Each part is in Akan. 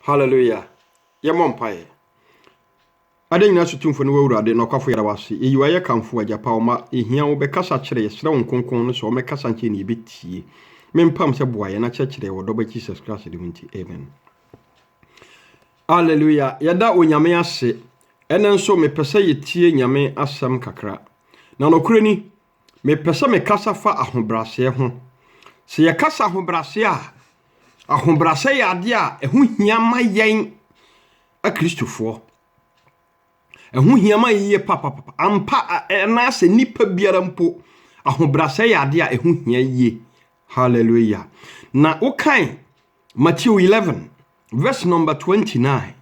Hallelujah. Yemompae. Ade nyina sotumfo ne wawurade na kwafo yara wase. Eyiwaye kamfo agapa oma ehia wo bekasa kire yesra won konkon no so o mekasa nche ne betie. Mempam se boaye na kire wo doba Jesus Christ de munti. Amen. Hallelujah. Yada onyame ase. Ene nso mepese yetie nyame asem kakra. Na nokure ni mepese mekasa fa ahobrase ho. Se yekasa ahobrase a ahobrase ya ade a ehu hia ma yen a Kristofo. Ehu hia ma yiye papa ampa na se nipa biara mpo ahobrase ya ade a ehu hia yiye. Hallelujah. Na ukai Matthew 11 verse number 29.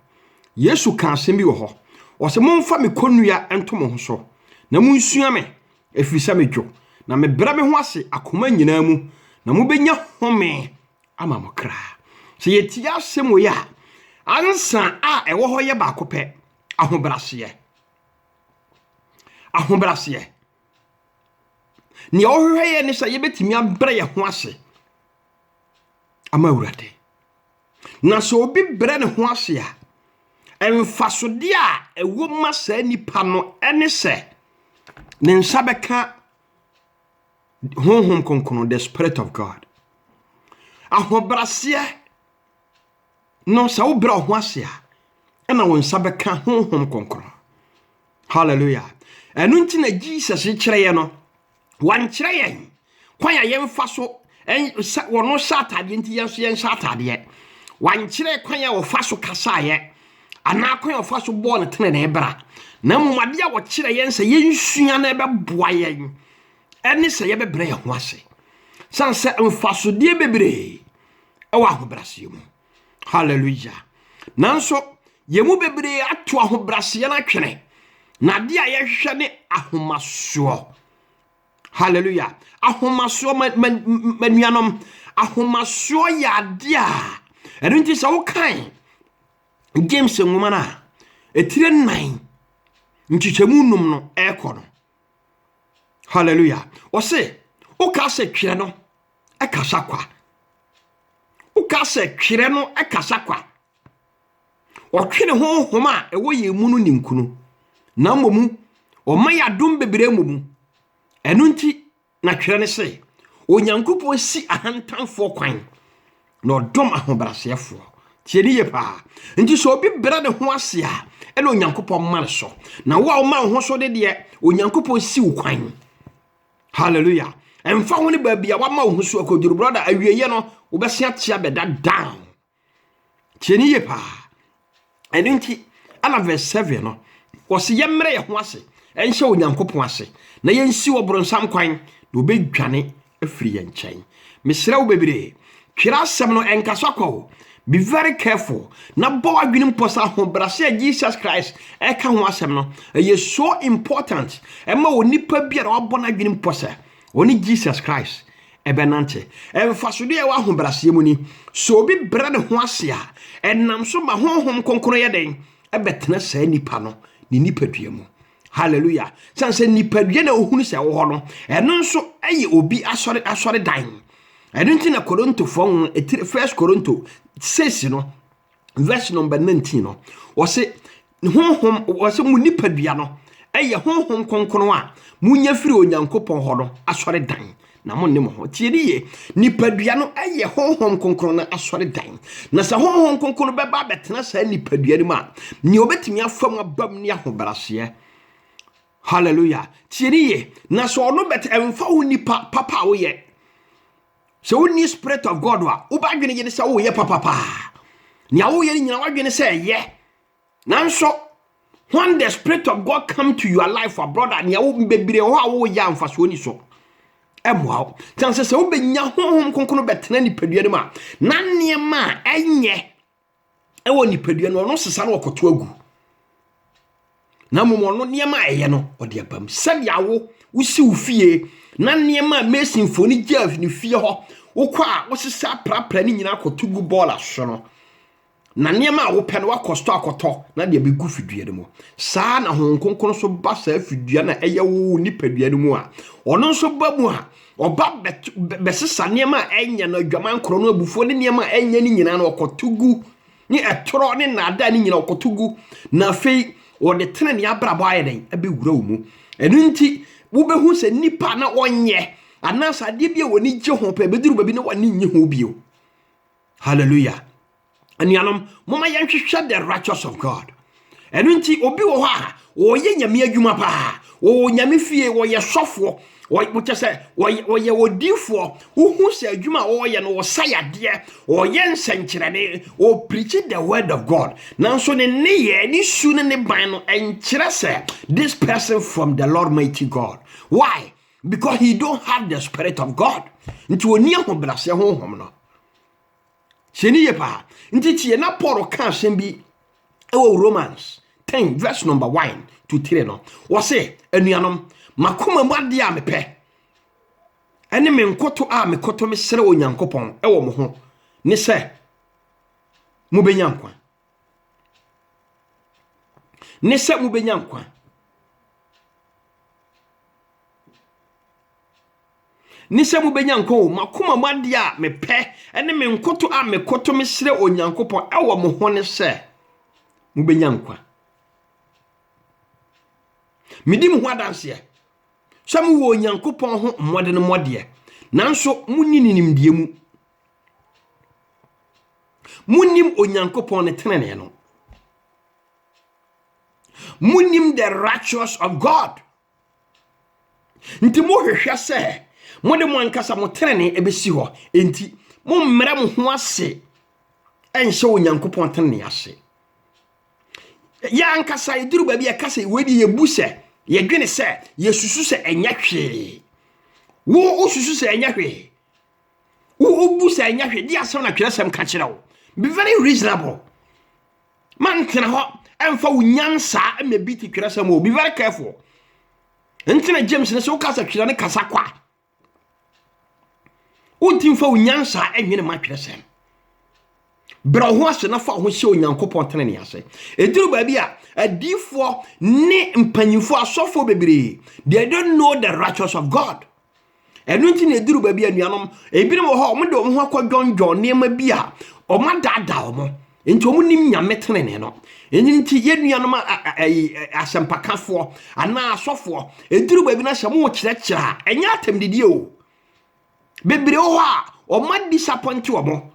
Yesu kan asem bi wo ho. O se momfa me konua ento mo ho so. Na munsua me efisa medwo. Na me bra me ho ase akoma nyina mu. Na mubenya home ama mokra. Se yetia asem wo ya ansa a ewo ho ye ba kopɛ ahobrase. Ahobrase. Ni ohwehwe ye ne sɛ yebetimi abra ye ho ase. Ama urade. Na so obi bre ne ho ase a emfasode a ewo ma sa nipa no ene se ne nsa beka honhom konkono, the Spirit of God. Ahobrase no sa wo bra ho ase a ena wo nsa beka honhom konkono. Hallelujah. Enu nti na Jesus kire ye no wan kire ye kwan ya yemfa so wono satade nti yenso yen satade wan kire kwan ya wo fa so kasa ye ana kwan ya wo fa so bo ne tene na ebra na mumade a wo kire yen se yensua na ebeboa yen ene se ye bebre ye ho ase sanse mfasode bebre ewa ahobrase mu. Hallelujah. Nanso yemu bebre ato ahobrase na twene na de a ye hwehwe ne ahomaso. Hallelujah. Ahomaso manuanom ahomaso ya de a eno nti sa wo kan James nwoma na etire 9 nchichemu num no ekono. Hallelujah. O se o ka se twere no ekasa kwa. O ka se twere no ekasa kwa. O twene honhom a ewo ye mu no ninkunu. Na momu o maya dum bebre momu. Enu nti na twere ne se onyankopon si ahantanfo kwan na odom ahobrasefo. Tie ni ye pa. Nti so obi bra ne ho ase a ene onyankopon mare so. Na wo a wo ma ho so de onyankopon si wo kwan. Hallelujah. Emfa ho ne ba bia wa ma wo so akoduru brother awieye no wo besia tia beda down. Tie ni ye pa. Enu nti ana verse 7 no wo se ye mre ye ho ase enhye onyankopon ase na yensi wo bronsam kwan na obedwane afiri ye nkyɛn. Mesrɛ wo bebre twira asɛm no enkaso akɔ. Be very careful. Na bo adwene mposa ahobrase Jesus Christ eka ho asɛm no ye so important. Ema onipa biara wabɔ na adwene mposa oni Jesus Christ ebenante emfasode e wa ahobrase mu ni so obi bra ne ho ase a enam so ma honhom konkono ye den ebetena saa nipa no ni nipadua mu. Hallelujah. Sanse nipadua na ohunu se wo ho no eno nso eye obi asɔre dan. Eno nti na Korinto fon 1 Korinto 6 no verse number 19 no wo se honhom wo se mu nipadua no eye honhom konkono a munya firi onyankopɔn ho no asɔre dan. Na mo nemo ho tie die nipadua no eye honhom konkono na asɔre dan. Na sa honhom konkono beba betena sa nipadua ni ma ni obetimi afam abam ni ahobrase. Hallelujah. Tie die na so ono bet emfa wo nipa papa wo ye. So we need Spirit of God wa ubadwene ye se wo ye papa. Ni awo ye nyina wadwene se ye. Nanso when the Spirit of God come to your life, our brother, ni awo bebre ho awo ya amfaso ni so. Emwa tanse se wo benya honhom konkono betena ni padua ni ma na niema enye ewo ni padua no no sesa no okoto agu na momo no niema eye no ode abam sabi awo wusi ufie na niema mesin foni gaf ni fie ho wokwa wo sesa prapra ni nyina akoto gu ball aso no na niema wo pe no wakosto akoto na de begu fidua mu saa na honhom konkono so ba saa fidua na eye wo ni padua mu a ono nso ba mu a oba besesa niema enya na adwaman kro no abufo ne niema enya ni nyina na okoto gu ni etoro ne nada ni nyina okotogu na fei wo de tene ne abrabo ayeden ebe wura mu enu nti wo behu se nipa na onye anasa de bia woni gye ho pa beduru babi na woni nye ho bio. Hallelujah. Anianom moma yanhwehwe the righteous of God. Enu nti obi wo ho a wo ye nyame adwuma pa wo nyame fie wo ye sofo wo chese wo ye odifo wo hu se adwuma wo ye no wo sayade wo ye nsenkyerene wo preach the word of God. Nanso ne ye ni su ne ban no enkyere se this person from the Lord mighty God. Why? Because he don't have the spirit of God. Nti oni ahobrase honhom no Sheni yepa. Nti tie na Paul kan sembi ewo Romans 10 verse number 1 to 3 no. Wo se anuanom makoma mu ade a mepe. Ene me nkoto a mekoto me sere onyankopon ewo mo ho. Ni se mubenya nkwa. Ni se mubenya nkwa. Nise mu benya nko makoma made a mepe ene me nkoto a mekoto me sere onyankopon ewo mo ho ne se mu benya nkwa. Midi mu ho adanse so mu wo onyankopon ho mmode no mode nanso munninim die mu munnim onyankopon ne tenene no munnim the righteous of God. Nti mo hwehwe se mode mo ankasa mo tenene ebesi ho enti mo mmere mo ho ase enhye onyankopon tenene ase ya ankasa iduru ba bi akasa wedi yebu se yedwene se yesusu se enya hwe wo osusu se enya hwe wo obu se enya hwe di asem na twerɛsɛm ka kyerɛ wo. Be very reasonable man tena ho emfa wo nyansa emebi ti twerɛsɛm wo. Be very careful. Ntina James ne so kasa twira ne kasa kwa untim fa unyansa enwene ma twerɛsɛm bra ho ase na fa ho hye onyankopɔn tene ne ase eduru ba bi a adifo ne mpanyimfo asofo bebre they don't know the righteous of God. Enu nti ne eduru ba bi anuanom ebinom ho mo de ho akwadwonjon ne ma bi a o ma dada o mo enti o mo nim nyame tene ne no nti yenuanom asempakafo ana asofo eduru ba bi na hye mo kyerɛkyerɛ enya atamdidi o bebre ho a o ma disappoint wo mo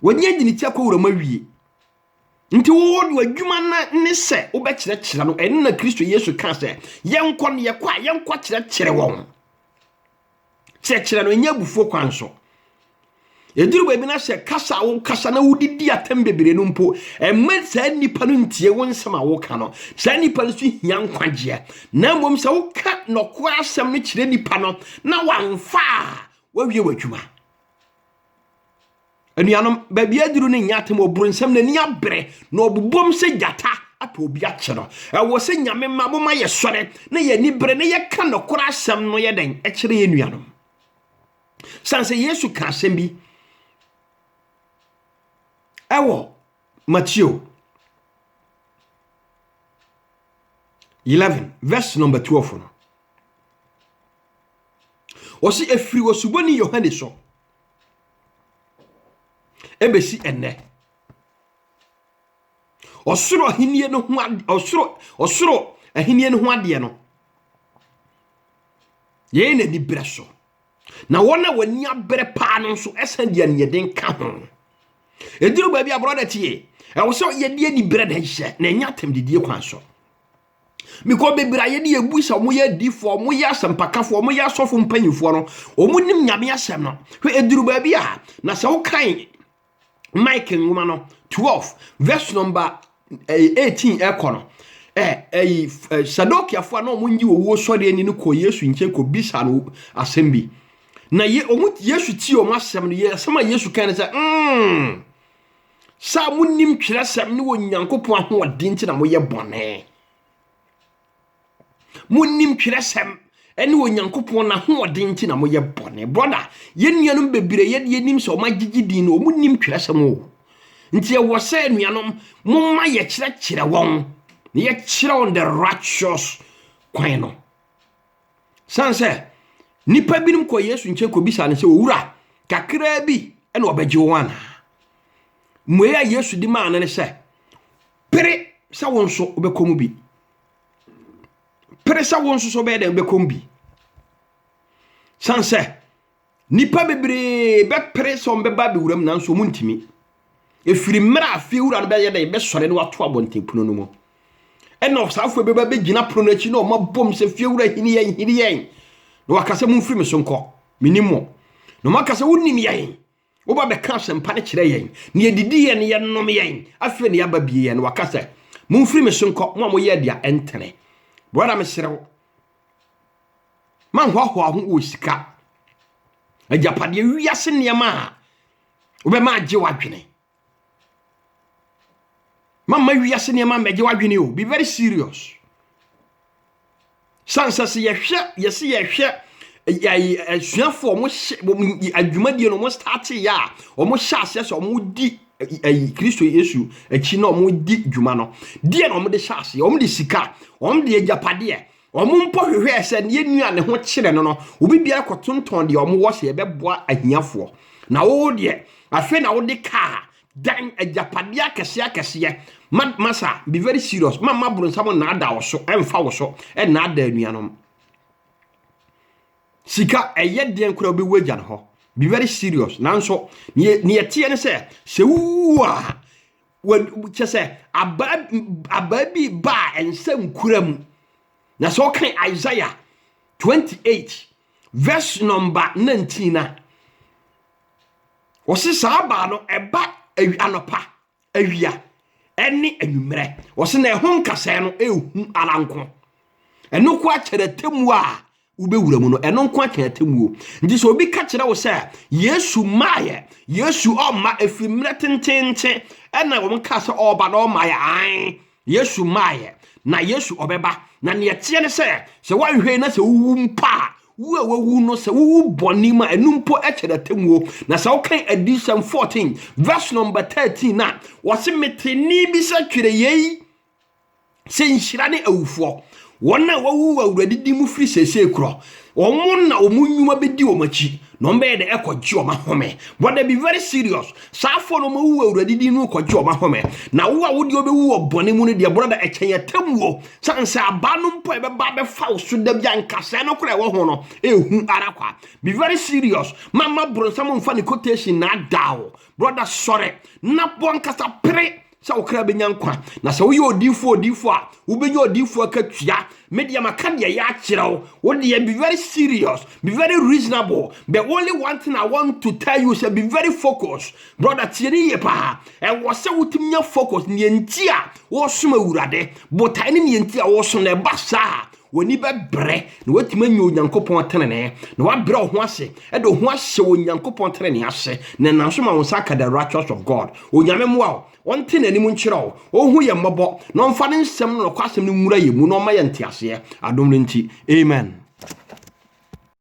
wonye dini tia ko wurama wie nti wo do adwuma na ne se wo be kyerɛkyerɛ no enu na Kristo Yesu kan se yenkɔ ne yekɔ a yenkɔ kyerɛkyerɛ wɔn kyerɛkyerɛ no nya bufuo kwan so eduru ba bi na hye kasa wo kasa na wudidi atam bebre no mpo emma saa nipa no ntie wo nsɛm a wo ka no saa nipa no so hia nkwagye na mmom sɛ wo ka nɔko asɛm no kyerɛ nipa no na wanfa wawie wadwuma. Anuanom babi aduru ne nyatem oburunsam na ni abre na obubom se jata ato obi akye no ewo se nyame ma boma ye sore na ye ni bre na ye ka nokora asɛm no ye den ekyere ye nuanom sanse Yesu ka asɛm bi ewo Matthew 11 verse number 12 no osi efiri osuboni Yohane so ebesi enne osoro ahinie no ho osoro ahinie no ho ade no ye na di breso na wona wani abere pa no so esan dia ne den ka ho eduru ba bi abroda tie e wo so ye die di bread hye na nya tem di die kwan so miko bebira ye di ebusa mo ye difo mo ye asempakafo mo ye asofo mpanyifo no o mo nim nyame asem no hwe eduru ba bi a na se wo kan Mike nwoma no 12 verse number 18 ekono Sadokiafo na omunyi owo sori ani no ko Yesu nche ko bisa no asem na ye omu Yesu ti o masem no ye asem a Yesu kan say sa munim twerɛsɛm ne wonyankopɔn ahoɔden nti na moyɛ bɔne munim twerɛsɛm ene wonyankopɔn na ahoɔden nti na moyɛ bɔne brother yenuanom bebire yenim sɛ ɔmagigidi no munim twerɛsɛm o nti ɛwɔ sɛ nuanom momma yɛ kyerɛkyerɛ wɔn ne yɛ kyerɛ on the righteous kwan no sanse nipa binim kɔ Yesu nkyɛ kɔ bisa ne sɛ owura kakra bi ene obɛgye wɔn ana moya Yesu di ma ne se pere sa won so obekomu bi pere sa won so be den bekom bi sanse nipa bebre be pere so be ba be wuram nanso muntimi efiri mra afie wura no be ye den be sore ne wato abontempuno no mo eno saafo be ba be gina prono achi no mabom se fie wura hini yen no wakase mu mfiri me so nko minimo no makase wonim yen wo ba be ka sempa ne kire yen ne edidi yen ye nom yen afie ne yaba bie yen wakase mu mfiri me so nko mo ye dia entene brother me serew man hwa ho wo sika ajapade wiase niema wo be ma age wadwene mama wiase niema meje wadwene o be very serious sansase ye hwe yesi ye hwe suafo mo adwumadie no mo start ya o mo hya ase so mo di Kristo Yesu achi na o mo di dwuma no die na o mo de hya ase o mo de sika o mo de ajapade o mo mpo hwehwe ese ne nua ne ho kire no obi bia kotonton de o mo wo se beboa ahiafo na wo de afi na wo de ka dan ajapade akese masa be very serious mama brunsam na ada wo so emfa wo so e na ada anuanom sika eyedien kura obi wagya no ho be very serious nanso ne yetie ne se wuwa chese ababi ba ensam kuram na so kan Isaiah 28 verse number 19 na wosi saaba no eba anopa awia eni anwumre wosi na ehon nkase no ehu alanko eno kwa kyere temu a ubewura mu no eno nkwa kyere temu ndi so obi ka kyere wo se Yesu maaye Yesu oma efimre tentente ena wo mka se oba na omaye an Yesu maaye na Yesu obeba na ne tie ne se wanhwe na se wu mpa wu no se wu boni ma enumpo ekyere temuo na se wokan edition 14 verse number 13 na wose meteni bi se twere yei se nhira ne awufo wona wawu awuradidi mu firi sese kro omo na omunyuma bedi omachi no mbe de ekogye omahome but they be very serious safo no mawu awuradidi no kogye omahome na wo a wodi obewu obone mu ne de brother ekyenya temuo sanse abanu mpo ebeba be fa so da bia nkase no kra wo ho no ehu arakwa be very serious mama bronsam mfa ne quotation na dawo brother sorry na bonkasa pere sa okra benya nkwa na sa wo ye odifo a wo benya odifo akatua media makade ya akirawo wo de be very serious be very reasonable but only one thing I want to tell you is be very focused brother tieni ye pa e wo se wotimnya focus ne ntia wo soma wurade botai ne ntia wo so na basa woni be bre na watima nya onyankopon tenene na wa bre ho ase e do ho ase onyankopon tenene ase na nanso ma wonsa ka the righteous of God onyame moa wonte nanim nkyerɛw ohu ye mmɔbɔ no mfa ne nsɛm no kwasɛm no nwura ye mu no ma ye ntiase adom no nti amen